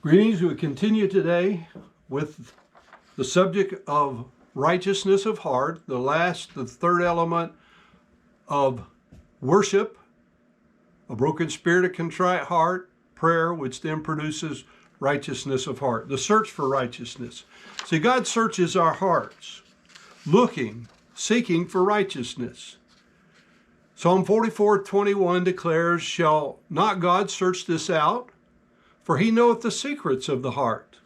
Greetings. We continue today with the subject of righteousness of heart, the third element of worship, a broken spirit, a contrite heart, prayer, which then produces righteousness of heart, the search for righteousness. See, God searches our hearts, looking, seeking for righteousness. Psalm 44:21 declares, "Shall not God search this out? For he knoweth the secrets of the heart."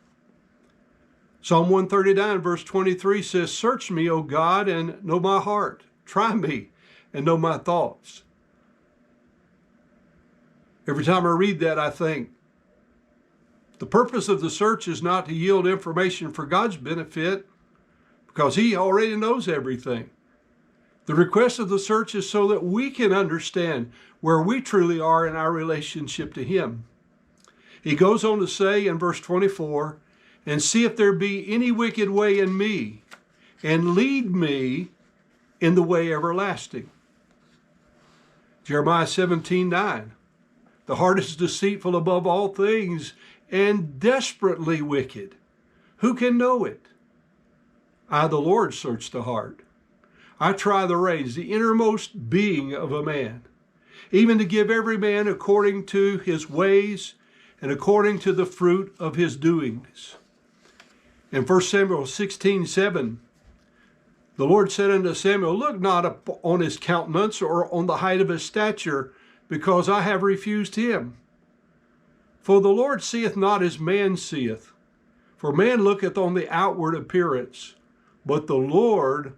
Psalm 139 verse 23 says, "Search me, O God, and know my heart. Try me and know my thoughts." Every time I read that, I think, the purpose of the search is not to yield information for God's benefit, because he already knows everything. The request of the search is so that we can understand where we truly are in our relationship to him. He goes on to say in verse 24, "And see if there be any wicked way in me, and lead me in the way everlasting." Jeremiah 17:9, "The heart is deceitful above all things and desperately wicked. Who can know it? I, the Lord, search the heart. I try the reins, the innermost being of a man, even to give every man according to his ways and according to the fruit of his doings." In 1 Samuel 16:7, the Lord said unto Samuel, "Look not on his countenance or on the height of his stature, because I have refused him. For the Lord seeth not as man seeth. For man looketh on the outward appearance, but the Lord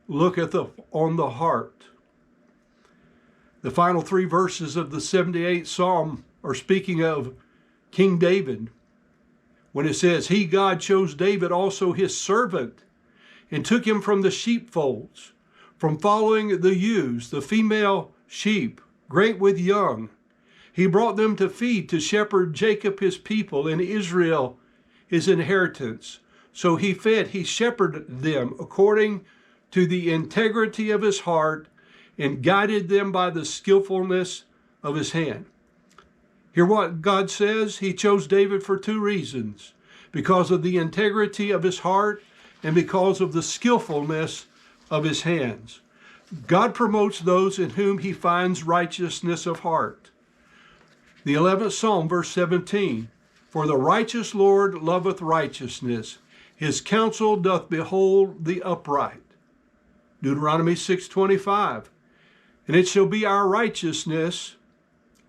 looketh on the heart." The final three verses of the 78th Psalm are speaking of King David, when it says, "He, God, chose David also his servant, and took him from the sheepfolds, from following the ewes, the female sheep, great with young. He brought them to feed, to shepherd Jacob his people, and Israel his inheritance. So he fed, he shepherded them according to the integrity of his heart, and guided them by the skillfulness of his hand." Hear what God says. He chose David for two reasons: because of the integrity of his heart and because of the skillfulness of his hands. God promotes those in whom he finds righteousness of heart. The 11th Psalm, verse 17, "For the righteous Lord loveth righteousness. His counsel doth behold the upright." Deuteronomy 6:25, "And it shall be our righteousness,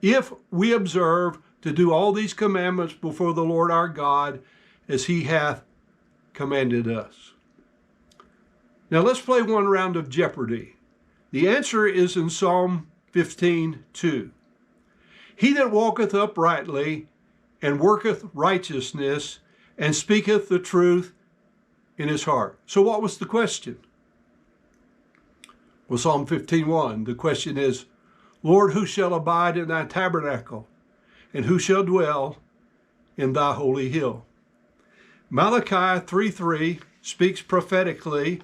if we observe to do all these commandments before the Lord our God, as he hath commanded us." Now let's play one round of Jeopardy. The answer is in Psalm 15:2. "He that walketh uprightly and worketh righteousness and speaketh the truth in his heart." So what was the question? Well, Psalm 15:1, the question is, "Lord, who shall abide in thy tabernacle? And who shall dwell in thy holy hill?" Malachi 3:3 speaks prophetically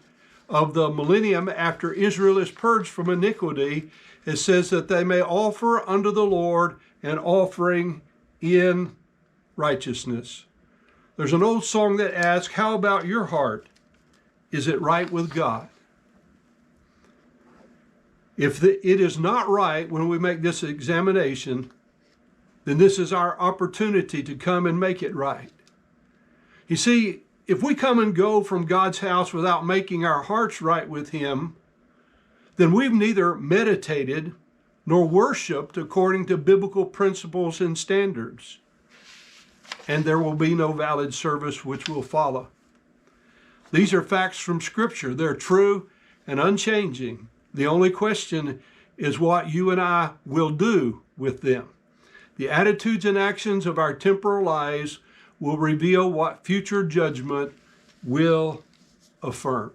of the millennium after Israel is purged from iniquity. It says that they may offer unto the Lord an offering in righteousness. There's an old song that asks, "How about your heart? Is it right with God?" If it is not right when we make this examination, then this is our opportunity to come and make it right. You see, if we come and go from God's house without making our hearts right with him, then we've neither meditated nor worshiped according to biblical principles and standards, and there will be no valid service which will follow. These are facts from Scripture. They're true and unchanging. The only question is what you and I will do with them. The attitudes and actions of our temporal lives will reveal what future judgment will affirm.